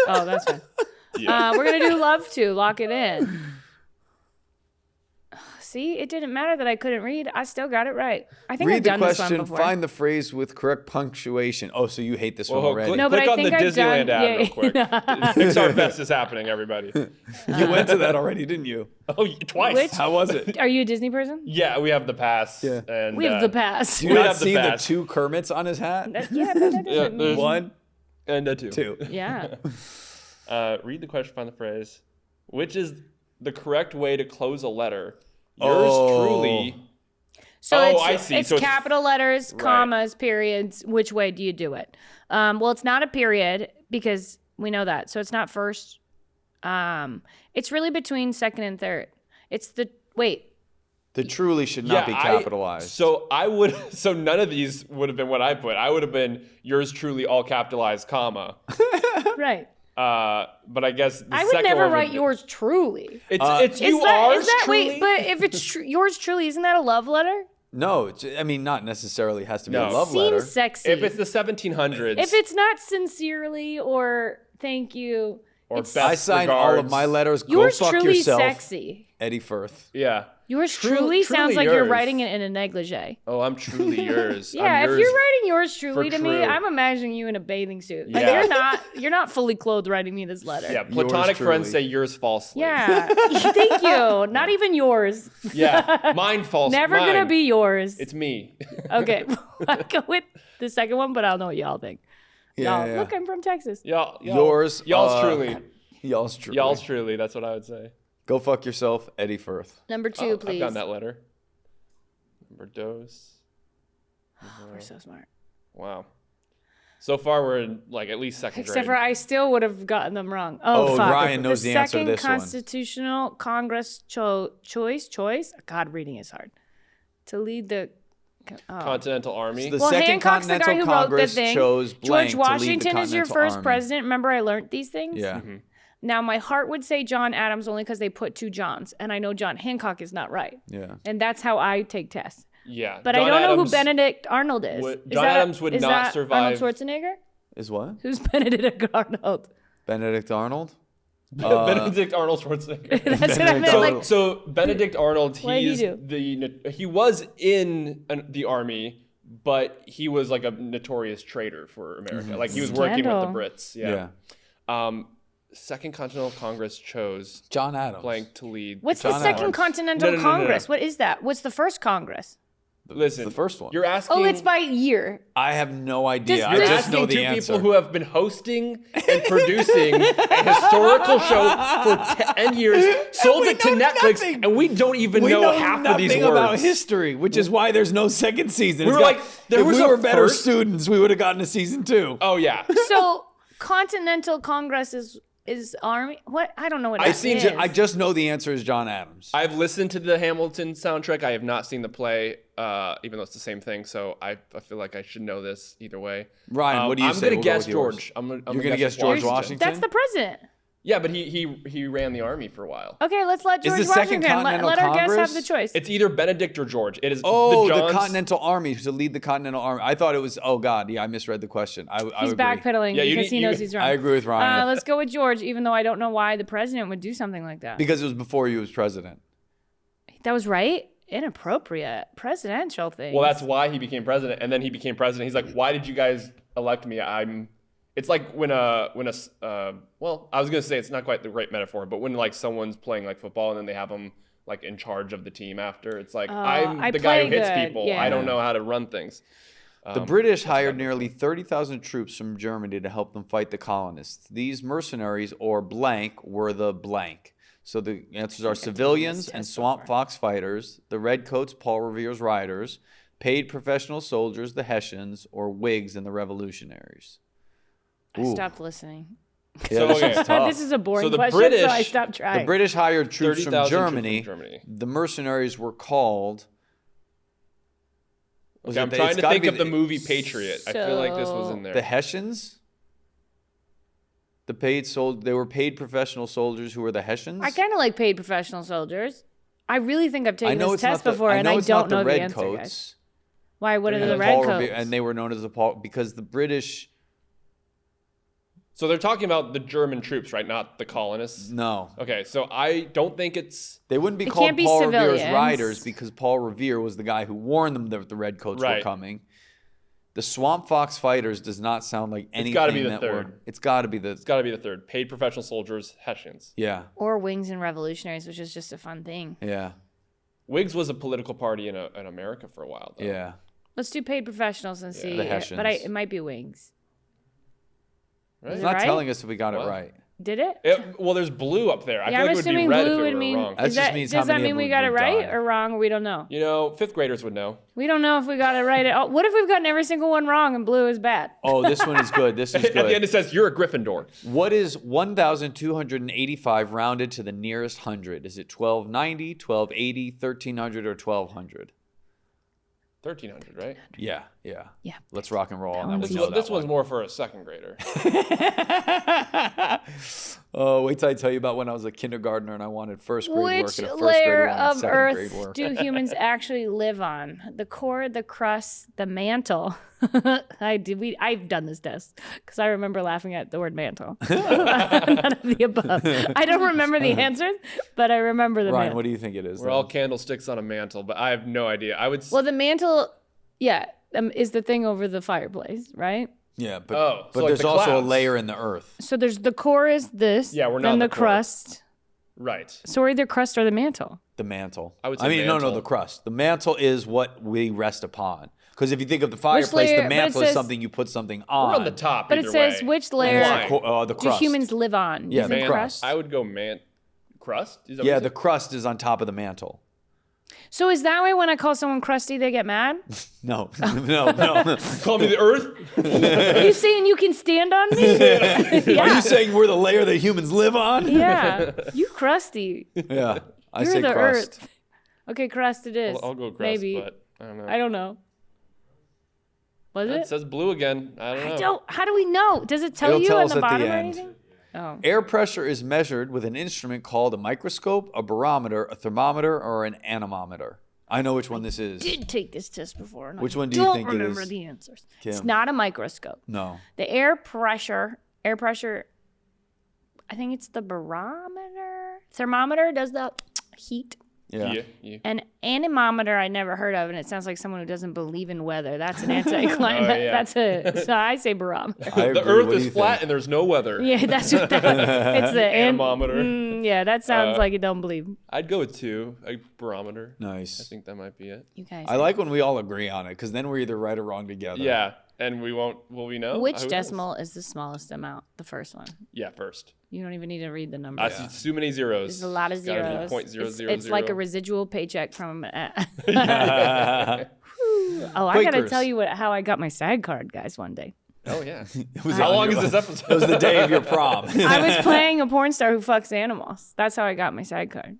Oh, that's fine. Yeah. We're going to do love to. Lock it in. See, it didn't matter that I couldn't read. I still got it right. I think I've Read the done this one question. before. Find the phrase with correct punctuation. Oh, so you hate this one already? Click, No, but click I on the think I've Disneyland done- ad real quick. Pixar Fest is happening, everybody. You went to that already, didn't you? Oh, twice. Which- How was it? Are you a Disney person? Yeah, we have the pass. Yeah. And, We have the pass. Do We you not have the see the best. 2 Kermits on his hat? Yeah, but that Yeah, doesn't there's- mean... One, And a 2. 2. Yeah. Read the question, find the phrase. Which is the correct way to close a letter? Yours truly. So Oh, it's, I see. it's So it's- capital letters, commas, periods. Which way do you do it? Well, it's not a period because we know that. So it's not first. It's really between second and third. It's the wait. The truly should not be capitalized. So none of these would have been what I put. I would have been yours truly all capitalized, comma. Right. But I guess the I would second never one write yours truly. It's Is yours that truly. wait? But if it's yours truly, isn't that a love letter? No, I mean, not necessarily has to be No. a love Seems letter. sexy. If it's the 1700s, If it's not sincerely or thank you, or it's best I sign regards, all of my letters. yours Go fuck truly yourself, sexy. Eddie Furth. Yeah. Yours Truly truly sounds like you're yours. writing it in a negligee. Oh, I'm truly yours. Yeah, I'm if yours. you're writing yours truly for to me, true. I'm imagining you in a bathing suit. Like Yeah. you're not fully clothed writing me this letter. Yeah, platonic Yours friends truly. say yours falsely. Yeah. Thank you. Not even yours. Yeah, mine false. Never mine. gonna be yours. It's me. Okay. I'll go with the second one, but I'll know what y'all think. Yeah, Y'all, look, I'm from Texas. Y'all's Yours, truly. Y'all's truly. Y'all's truly. That's what I would say. Go fuck yourself, Eddie Furth. Number 2, I've please. gotten that letter. Number dos. We're so smart. Wow. So far, we're in like at least second Except grade. for I still would have gotten them wrong. Oh, fuck. Ryan knows the answer to Second this one. Constitutional Congress choice. God, reading is hard. To lead the. Continental Army. The Well, Second Hancock's the guy Continental who wrote the Congress thing. chose blank George to lead the Washington is your Continental first Army. president. Remember, I learned these things. Yeah. Mm-hmm. Now, my heart would say John Adams only because they put 2 Johns, and I know John Hancock is not right. Yeah. And that's how I take tests. Yeah. But John I don't know who Adams Benedict Arnold is. John Adams would is not that survive. Arnold Schwarzenegger? Is what? Who's Benedict Arnold? Benedict Arnold? Benedict Arnold Schwarzenegger. That's what I meant. So- Like, So Benedict Arnold, What did he he was in the army, but he was like a notorious traitor for America. Like he was working with the Scandal. Brits. Yeah. Second Continental Congress chose John Adams. blank to lead. what's John the Second Adams. Continental No. Congress? What is that? What's the first Congress? Listen, the first one. You're asking. Oh, it's by year. I have no idea. Just- I You're just know asking the two answer. people who have been hosting and producing a historical show for 10 years, sold we it to know Netflix, nothing. and we don't even we know know half nothing of these about words. history, which is why there's no second season. We It's were got- like, there if was we a were better first- students, we would have gotten to season 2. Oh yeah. So Continental Congress is army. What? I don't know what it is. I just know the answer is John Adams. I've listened to the Hamilton soundtrack. I have not seen the play, even though it's the same thing. So I feel like I should know this either way. Ryan, what do you I'm say? gonna We'll go guess with yours. George. I'm You're gonna gonna guess George Washington? That's the president. Yeah, but he ran the army for a while. Okay, let's let Is George the Second Washington. Continental Let our guest have Congress? the choice. It's either Benedict or George. It is Oh, the the Johns. Continental Army to lead the Continental Army. I thought it was. Oh God, yeah, I misread the question. I He's agree. backpedaling Yeah, you because need- he knows you- he's wrong. I agree with Ryan. Let's go with George, even though I don't know why the president would do something like that. Because it was before he was president. That was right. Inappropriate presidential thing. Well, that's why he became president, and then he became president. He's like, "Why did you guys elect me? It's like when well, I was gonna say it's not quite the right metaphor, but when like someone's playing like football and then they have them like in charge of the team after, it's like I'm I the guy who play hits good, people. yeah. I don't know how to run things. The British hired nearly 30,000 troops from Germany to help them fight the colonists. These mercenaries, or blank, were the blank. So the answers are civilians and swamp fox fighters, the redcoats, Paul Revere's riders, paid professional soldiers, the Hessians, or Whigs and the revolutionaries. I stopped listening. Yeah, So, this okay. is tough. This is a boring So the question, British- so I stopped trying. The British hired troops from 30,000 troops Germany. from Germany. The mercenaries were called. Okay, I'm trying to think of the movie Patriot. I feel like this was in there. The Hessians. They were paid professional soldiers who were the Hessians. I kind of like paid professional soldiers. I really think I've I taken know this it's test not the, before, I and know I it's don't not the know the answer, guys. redcoats. Why? What are the Paul redcoats? Revere, and they were known as the Paul because the British. So they're talking about the German troops, right? Not the colonists. No, Okay, so I don't think it's they wouldn't be It called can't be Paul Revere's civilians. riders because Paul Revere was the guy who warned them that the redcoats were Right. coming. The Swamp Fox Fighters does not sound like anything. gotta be the that third. were. It's got to be the. It's got to be the third. Paid professional soldiers, Hessians. Yeah, Or Wings and Revolutionaries, which is just a fun thing. yeah, Whigs was a political party in America for a while, though. yeah. Let's do paid professionals and see. The But Hessians. it might be Wings. Right? Is It's it not right? telling us if we got What? it right. Did it? Well, there's blue up there. I Yeah, feel I'm like it would be assuming red blue if would it were mean. wrong. That just means how does that many mean of we them got it would right die. or wrong? We don't know. You know, fifth graders would know. We don't know if we got it right at all. What if we've gotten every single one wrong and blue is bad? Oh, this one is good. This is At the end, good. it says you're a Gryffindor. What is 1,285 rounded to the nearest hundred? Is it 1290, 1280, 1300, or 1200? 1,300, right? Yeah. Yeah. Let's rock and roll. This one's more for a second grader. Oh, wait till I tell you about when I was a kindergartner and I wanted first grade work Which and a first layer grader wanted of second grade Earth work. do humans actually live on? The core, the crust, the mantle. I've done this test because I remember laughing at the word mantle. None of the above. I don't remember the answers, but I remember the Ryan, mantle. what do you think it is? We're all candlesticks on a mantle, but I have no idea. Well, the mantle, is the thing over the fireplace, right? Yeah, but so like there's the also a clouds. layer in the earth. So there's the core is this. Yeah, we're not then in the the core. crust. Right. So either crust or the mantle. The mantle. I would say no, mantle. the crust. The mantle is what we rest upon. Because if you think of the fireplace, layer- the but it mantle is says- something you put something on. We're on the top. But it either says way. which layer Flying. The do crust. humans live on? Yeah, You think the crust. I would go crust. Is that Yeah, what the you crust is on top of the mantle. So is that why when I call someone crusty, they get mad? No. said? Call me the Earth. Are you saying you can stand on me? Are you saying we're the layer that humans live on? Yeah. You crusty. Yeah. I You're say the crust. Earth. Okay, crust it is. I'll go crust, Maybe. but I don't know. I don't know. Was It it? says blue again. I don't know. How do we know? Does it tell It'll you tell at us the at the bottom or end. anything? Oh. Air pressure is measured with an instrument called a microscope, a barometer, a thermometer, or an anemometer. I know which one this is. Did take this test before. And Which I one do you don't think it remember is, the answers. Kim? It's not a microscope. No. The air pressure, I think it's the barometer. Thermometer does the heat. Yeah. An anemometer I never heard of, and it sounds like someone who doesn't believe in weather. That's an anticlimate. Oh, yeah. So I say barometer. I agree. The Earth What do is you flat think? and there's no weather. Yeah, that's what that. It's the Anemometer. Yeah, that sounds like you don't believe. I'd go with 2, a barometer. I Nice. think that might be it. You guys. I like when we all agree on it because then we're either right or wrong together. Yeah, and we won't. Will we know? Which Who knows? decimal is the smallest amount? The first one. Yeah, first. You don't even need to read the I numbers. see too many zeros. There's a lot of It's gotta zeros. be 0.000. It's like a residual paycheck from. Oh, I gotta Quakers. tell you how I got my SAG card, guys. One day. Oh yeah. It was How on long your is this list. episode? It was the day of your prom. I was playing a porn star who fucks animals. That's how I got my SAG card.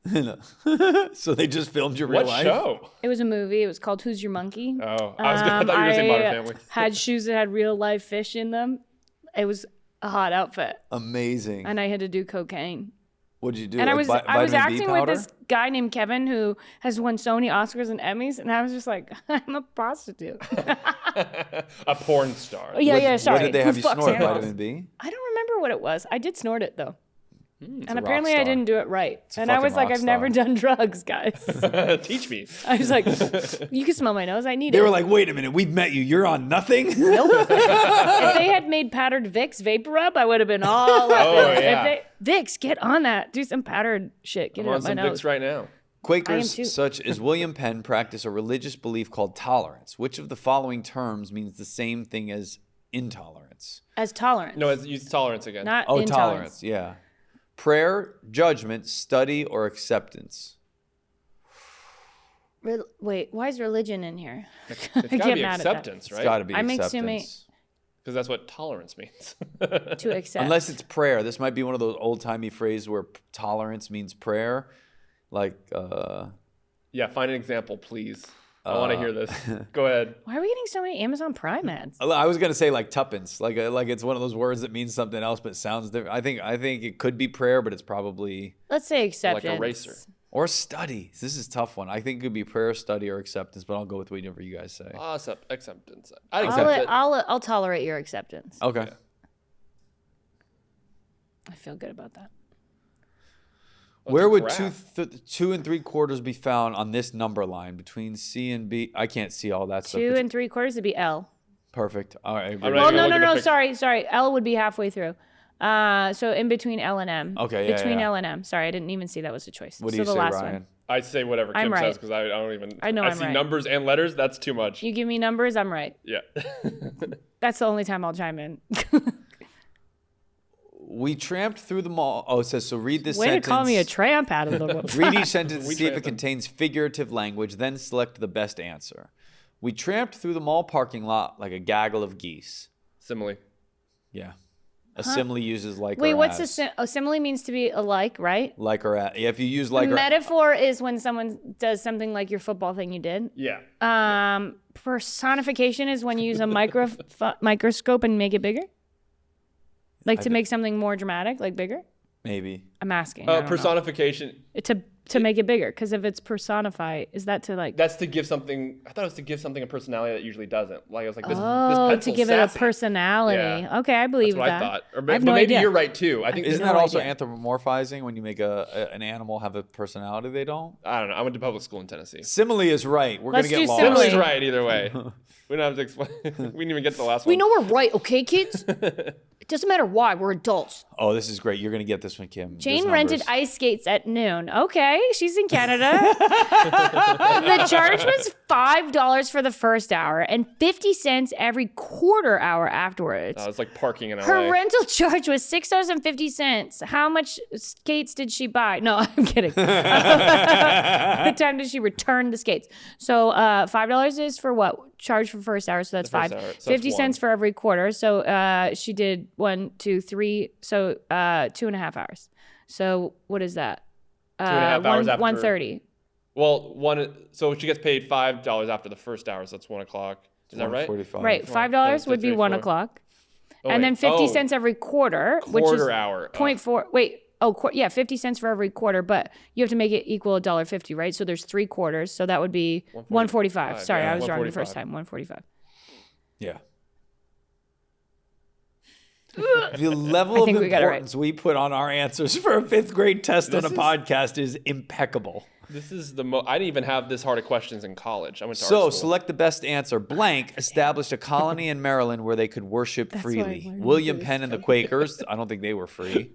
So they just filmed your real What life? show? It was a movie. It was called Who's Your Monkey? Oh, I thought you were going to say Modern Family. Had shoes that had real life fish in them. It was a hot outfit, Amazing. and I had to do cocaine. What'd you do? And I like was vitamin B acting with powder? this guy named Kevin who has won so many Oscars and Emmys, and I was just like, I'm a prostitute. A porn star. Yeah, sorry. What did they Who have you fucks snort? animals? Vitamin B? I don't remember what it was. I did snort it though. And a apparently rock I star. didn't do it right. a And I was fucking like, rock I've never star. done drugs, guys. Teach me. I was like, you can smell my nose. I need They it. were like, wait a minute, we've met you. You're on nothing? Nope. If they had made powdered Vicks Vapor Rub, I would have been all up. Oh, in it. yeah. Vicks, get on that. Do some powdered shit. Get I'm it on up my some nose. Vicks right now. I am Quakers too. such as William Penn practice a religious belief called tolerance. Which of the following terms means the same thing as intolerance? As tolerance. No, it's use tolerance again. Not Oh, intolerance. tolerance, yeah. Prayer, judgment, study, or acceptance? Wait, why is religion in here? It's I got to get be mad acceptance, It's got right? to be I'm acceptance. assuming- Because that's what tolerance means. at that. To accept. Unless it's prayer. This might be one of those old-timey phrases where tolerance means prayer. Like, Yeah, find an example, please. I want to hear this. Go ahead. Why are we getting so many Amazon Prime ads? I was gonna say like tuppence, like it's one of those words that means something else but sounds different. I think it could be prayer, but it's probably Let's say acceptance. Like a racer. or study. This is a tough one. I think it could be prayer, study, or acceptance, but I'll go with whatever you guys say. Acceptance. I'd accept it. I'll tolerate your acceptance. Okay. I feel good about that. Where would graph? 2 3/4 be found on this number line between C and B? I can't see all that stuff. 2 but- 3/4 would be L. Perfect. All right. I agree. All right. Well, you no, look no, at the no. picture. Sorry. L would be halfway through. So in between L and M. Okay, yeah, Between yeah. L and M. Sorry, I didn't even see that was a choice. What do so you the say, last Ryan? one. I'd say whatever I'm Kim right. says because I don't even. I know I'm see right. numbers and letters. That's too much. You give me numbers, I'm right. Yeah. That's the only time I'll chime in. We tramped through the mall. Oh, it says so. Read this Way sentence. to call me a tramp out of the woods. Read each sentence and see if it tramping. contains figurative language, then select the best answer. We tramped through the mall parking lot like a gaggle of geese. Simile. Yeah. A simile uses like Wait, or what's as. a simile means to be alike, right? Like or as. Yeah, if you use like or Metaphor is when someone does something like your football thing you did. Yeah. Personification is when you use a microscope and make it bigger. Like to make something more dramatic, like bigger. maybe. I'm asking. I don't know. Personification. To make it bigger, because if it's personify, is that to like? That's to give something. I thought it was to give something a personality that usually doesn't. Like I was like, this to pencil's give it a sassy. personality. Yeah. Okay, I believe That's what that. I thought. I But have no maybe idea. you're right too. I think Isn't no that also idea. anthropomorphizing when you make an animal have a personality they don't? I don't know. I went to public school in Tennessee. Simile is right. We're Let's gonna get do lost. simile. Similar's right either way. We don't have to explain. We didn't even get to the last one. We know we're right, okay, kids? It doesn't matter why, we're adults. Oh, this is great. You're gonna get this one, Kim. Jane There's rented numbers. ice skates at noon. Okay, she's in Canada. The charge was $5 for the first hour and 50 cents every quarter hour afterwards. It's like parking in LA. Her rental charge was $6.50. How much skates did she buy? No, I'm kidding. What time did she return the skates? So $5 is for what? Charge for first hour, so that's The first $5. hour, so that's 50 cents $1. for every quarter. So she did 1, 2, 3. So 2.5 hours. So what is that? 2.5 hours after. 1:30. Well, so she gets paid $5 after the first hour, so that's 1 o'clock. Is that right? 1:45. Right, One, $5 two, would be three, 1 4. o'clock. Oh, And wait. then 50 cents every quarter, which is Quarter hour. 0.4. Wait, yeah, 50 cents for every quarter, but you have to make it equal $1.50, right? So there's 3 quarters, so that would be 145. Sorry, yeah, I was wrong the 145. first time. 145. Yeah. The level of think we got it right. importance we put on our answers for a 5th grade test on a podcast is impeccable. This is the most. I didn't even have this hard of questions in college. I went to art So school. select the best answer. Blank established a colony in Maryland where they could worship why I freely. learned William this. Penn and the Quakers. I don't think they were free.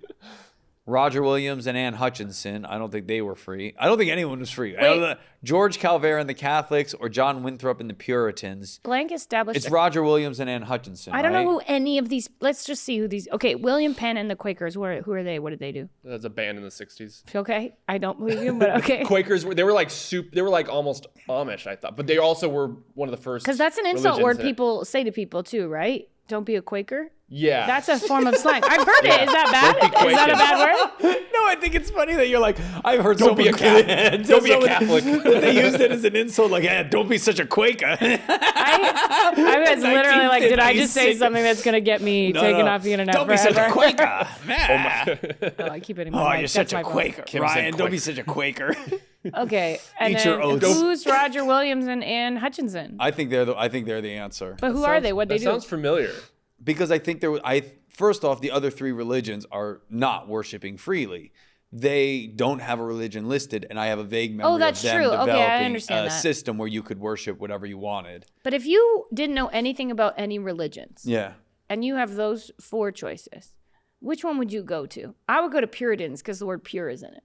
Roger Williams and Ann Hutchinson. I don't think they were free. I don't think anyone was free. I don't know, George Calvert and the Catholics or John Winthrop and the Puritans. Blank established. It's Roger Williams and Ann Hutchinson. I don't know right? who any of these. Let's just see who these. Okay, William Penn and the Quakers. Who are they? What did they do? That's a band in the '60s. Okay, I don't believe you, but okay. Quakers they were like They were like almost Amish, I thought, but they also were one of the first. Because that's an insult religions word that- people say to people too, right? Don't be a Quaker. Yeah. That's a form of slang. I've heard it. Is that bad? Don't be Is that a bad word? No, I think it's funny that you're like, I've heard Don't be a someone Catholic. Don't be a Catholic. They used it as an insult, like, yeah, don't be such a Quaker. I was literally like, did I just say 1956. something that's gonna get me taken off the internet Don't be forever? such a Quaker. Oh, I keep it in my Oh, head. you're such That's a my fault. Quaker, Kim Ryan. said Don't be Quaker. such a Quaker. Okay, and Eat then your oats. who's Roger Williams and Ann Hutchinson? I think they're the answer. But who are they? What they That do? sounds familiar. Because I think first off, the other 3 religions are not worshiping freely. They don't have a religion listed, and I have a vague memory that's of them true. Okay, I developing understand a that. system where you could worship whatever you wanted. But if you didn't know anything about any religions, Yeah. and you have those 4 choices, which one would you go to? I would go to Puritans because the word pure is in it.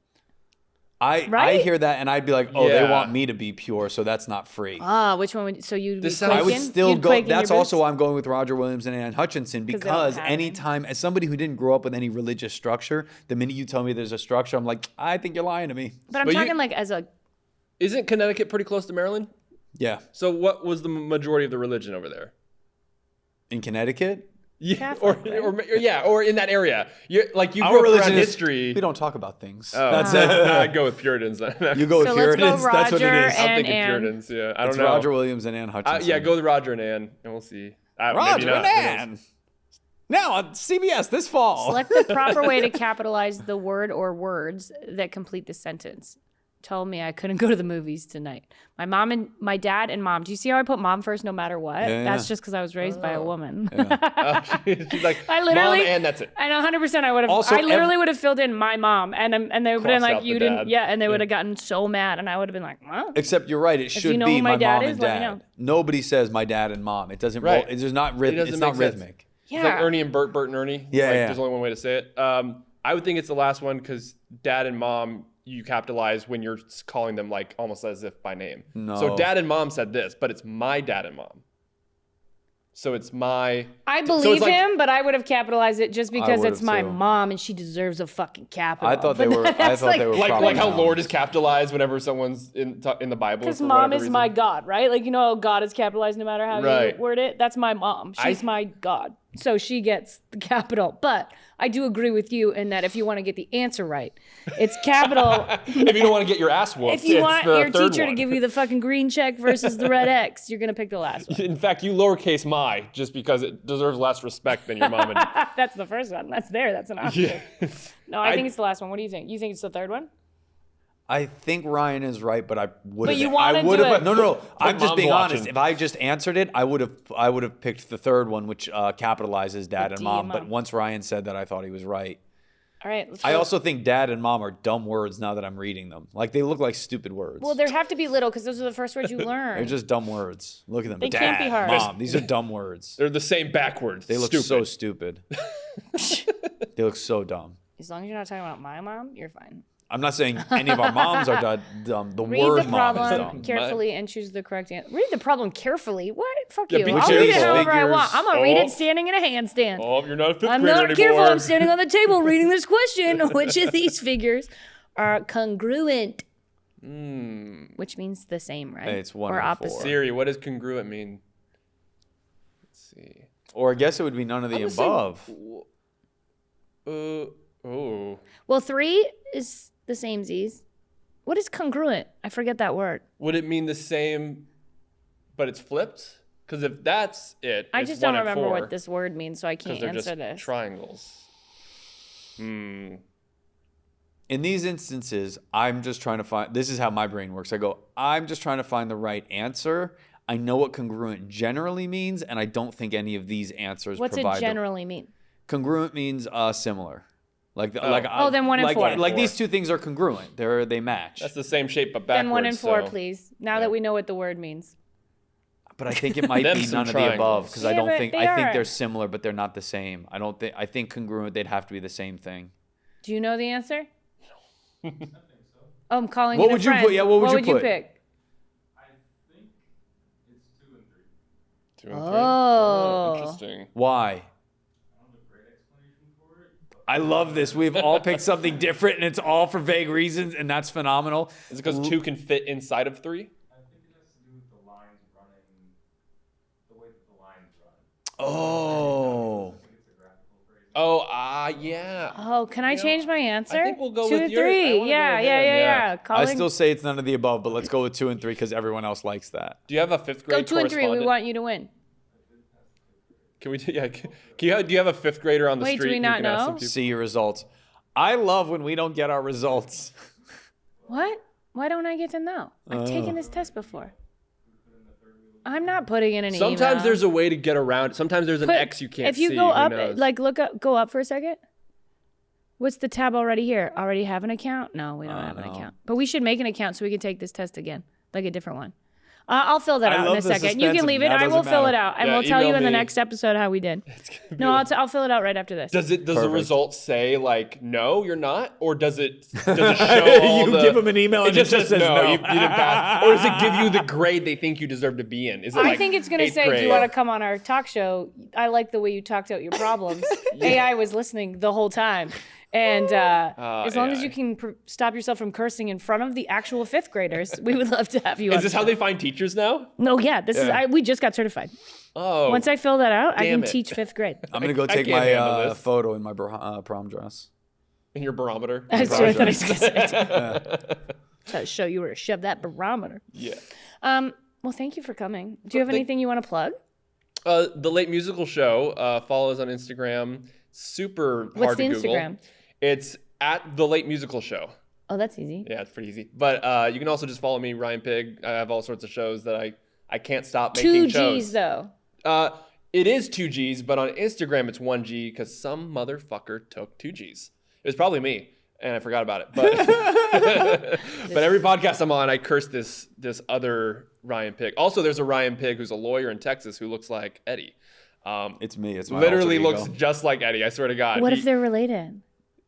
I Right? hear that and I'd be like, oh, they Yeah. want me to be pure, so that's not free. Which one would? So you'd be This sounds- quaking? I would still You'd go. quake in your That's also boots? why I'm going with Roger Williams and Ann Hutchinson they don't because have any. anytime, as somebody who didn't grow up with any religious structure, the minute you tell me there's a structure, I'm like, I think you're lying to me. But I'm But you- talking like as a. Isn't Connecticut pretty close to Maryland? Yeah. So what was the majority of the religion over there? In Connecticut, Yeah, Catholic, right? or in that area. You grew our up around religion is history. we don't talk about things. Oh, That's it. I'd go with Puritans then. You go with So let's go Puritans. That's what it Roger is. and I'm thinking Ann. Puritans. Yeah, I don't It's know. Roger Williams and Ann Hutchinson. Yeah, go with Roger and Ann, and we'll see. Maybe Roger not. and Ann. Now on CBS this fall. Select the proper way to capitalize the word or words that complete the sentence. Told me I couldn't go to the movies tonight. My dad and mom. Do you see how I put mom first no matter what? Yeah, That's yeah. just because I was raised by a woman. She's like, I literally, Mom, and that's it. And 100% I would have. Also, I literally would have filled in my mom, and they would have been Crossed like, out you the didn't, dad. yeah, and they would have gotten so mad, and I would have been like, huh? Except you're right. It should you know be who my my dad mom is, and let me dad. know. Nobody says my dad and mom. It doesn't. Right. It's just not rhythmic. doesn't It's not make sense. rhythmic. Yeah. It's like Ernie and Bert and Ernie. Yeah, Like, yeah. There's only one way to say it. I would think it's the last one because dad and mom, you capitalize when you're calling them like almost as if by name. No. So dad and mom said this, but it's my dad and mom. So it's my. I so believe it's like, him, but I would have capitalized it just because would've it's my too. mom and she deserves a fucking capital. I thought they But were. I that's thought they were Like probably how not. Lord is capitalized whenever someone's in the Bible. Because for mom whatever is my reason. God, right? Like, you know how God is capitalized no matter how Right. you word it? That's my mom. She's my God. So she gets the capital. But I do agree with you in that if you want to get the answer right, it's capital. If you don't want to get your ass whooped, If you want your teacher one. to give you the fucking green check versus the red X, you're going to pick the last one. In fact, you lowercase my just because it deserves less respect than your mom and That's the first one. That's there. That's an option. Yeah. No, I think it's the last one. What do you think? You think it's the third one? I think Ryan is right, but I would have. But you want to do it. No. I'm just mom's being honest. watching. If I just answered it, I would have picked the third one, which capitalizes dad and D mom. and But mom. once Ryan said that, I thought he was right. All right. Let's I go. also think dad and mom are dumb words now that I'm reading them. Like they look like stupid words. Well, there have to be little because those are the first words you They're learn. just dumb words. Look at them. They dad, can't be hard. mom. These are dumb words. They're the same backwards. They look Stupid. so stupid. They look so dumb. As long as you're not talking about my mom, you're fine. I'm not saying any of our moms are dumb. The Read word the mom is problem dumb. carefully and choose the correct answer. Read the problem carefully. What? Fuck Yeah, you. be I'll read it careful. however I want. Figures. I'm gonna read Oh. it standing in a handstand. Oh, you're not a fifth I'm grader not anymore. careful. I'm standing on the table reading this question. Which of these figures are congruent? Which means the same, right? Hey, it's one or of the opposite. four. Siri, what does congruent mean? Let's see. Or I guess it would be none of the I'm gonna say- above. Oh. Well, 3 is the same Z's. What is congruent? I forget that word. Would it mean the same, but it's flipped? Because if that's it, I it's just don't 1 and remember 4, what this word means, so I 'cause can't they're answer just this. triangles. In these instances, I'm just trying to find, this is how my brain works. I go, I'm just trying to find the right answer. I know what congruent generally means, and I don't think any of these answers What's provide it generally mean? Congruent means similar. Like then 1 and 4. Like these two things are congruent. They match. That's the same shape, but backwards. Then 1 and 4, so- please. Now yeah. that we know what the word means. But I think it might Them be some none of the above triangles. because Yeah, I don't but think they I think are. they're similar, but they're not the same. I think congruent. They'd have to be the same thing. Do you know the answer? Oh, I'm calling What it a would you friend. put? Yeah, what would you you put? pick? I think it's 2 and 3. 2 and 3. Oh. Interesting. Why? I don't have a great explanation for it, but I love this. We've all picked something different, and it's all for vague reasons, and that's phenomenal. Is it because 2 can fit inside of 3? I think it has to do with the lines running, the way that the lines run. Oh. I think it's a graphical phrase. Oh, yeah. Oh, can I change my answer? I think we'll go 2 with and your- I 3. wanna Yeah, go with yeah, him, yeah, yeah. yeah. Calling, I still say it's none of the above, but let's go with 2 and 3 because everyone else likes that. Do you have a 5th go grade 2 and 3. We correspondent? want you to win. Can we? Yeah. Do you have a 5th grader on the Wait, do street? we who not can ask know? them to- See your results. I love when we don't get our results. What? Why don't I get to know? I've taken this test before. I'm not putting in an email. Sometimes there's a way to get around it. Sometimes there's an Put- X you can't If you see. go Who up, knows? like go up for a second. What's the tab already here? Already have an account? No, we don't have an no. account. But we should make an account so we can take this test again, like a different one. I'll fill that I out in love a the second. You suspense can of leave it. now I will doesn't fill it matter. out, and Yeah, we'll tell you email in the me. next episode how we did. be No, like- I'll fill it out right after this. Does the Perfect. results say like no, you're not, or does it show all You the? give 'em an email and it just says no. You didn't pass, or does it give you the grade they think you deserve to be in? Is it I like think it's going to 8th say, do you grade? want to come on our talk show? I like the way you talked out your problems. AI was listening the whole time. And as long as AI. you can stop yourself from cursing in front of the actual 5th graders, we would love to have you on. Is this how they find teachers now? No, yeah, this is. We just got certified. Oh, Once I fill that out, I damn can it. teach 5th grade. I'm gonna go I take can't handle my this. photo in my prom dress. in your barometer. That's what I thought I was going to say. Try to show you where to shove that barometer. Yeah. Well, thank you for coming. Do you have anything you want to plug? The Late Musical Show. Follow us on Instagram. Super What's hard the to Google. Instagram? It's at The Late Musical Show. Oh, that's easy. Yeah, it's pretty easy. But you can also just follow me, Ryan Pigg. I have all sorts of shows that I can't stop making 2 shows. G's, though. It is 2 G's, but on Instagram it's 1 G because some motherfucker took 2 G's. It was probably me, and I forgot about it. But but every podcast I'm on, I curse this other Ryan Pigg. Also, there's a Ryan Pigg who's a lawyer in Texas who looks like Eddie. It's me. It's my Literally alter looks ego. just like Eddie. I swear to God. What if they're related?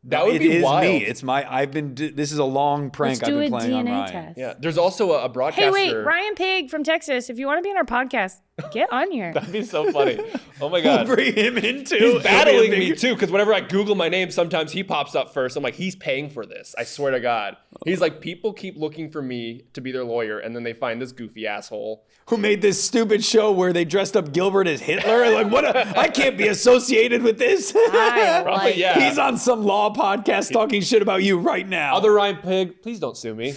that would It be is wild. me. It's my. This is a long prank Let's I've do a been playing on DNA Ryan. test. Yeah. There's also a broadcaster. Hey, wait, Ryan Pigg from Texas. If you want to be on our podcast, Get on here. That'd be so funny. Oh my God. Bring him in too. He's battling me too, because whenever I Google my name, sometimes he pops up first. I'm like, he's paying for this. I swear to God. He's like, people keep looking for me to be their lawyer, and then they find this goofy asshole who made this stupid show where they dressed up Gilbert as Hitler. Like, I can't be associated with this. Probably, yeah. He's on some law podcast talking shit about you right now. Other Ryan Pigg, please don't sue me.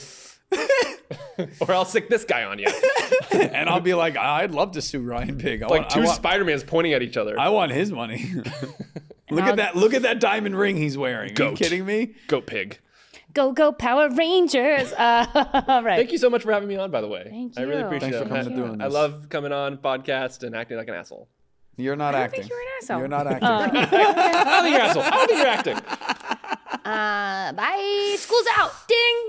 Or I'll sick this guy on you. And I'll be like, I'd love to sue Ryan Pigg. Two Spider-Mans pointing at each other. I want his money. Look at that diamond ring he's wearing. Are you kidding me? Goat Pig. Go Power Rangers. All right. Thank you so much for having me on, by the way. Thank you. I really appreciate Thanks it. for coming and doing this. I love coming on podcast and acting like an asshole. You're not I acting. think you're an asshole. You're not acting. I don't think you're an asshole. I don't think you're acting. Bye. School's out. Ding.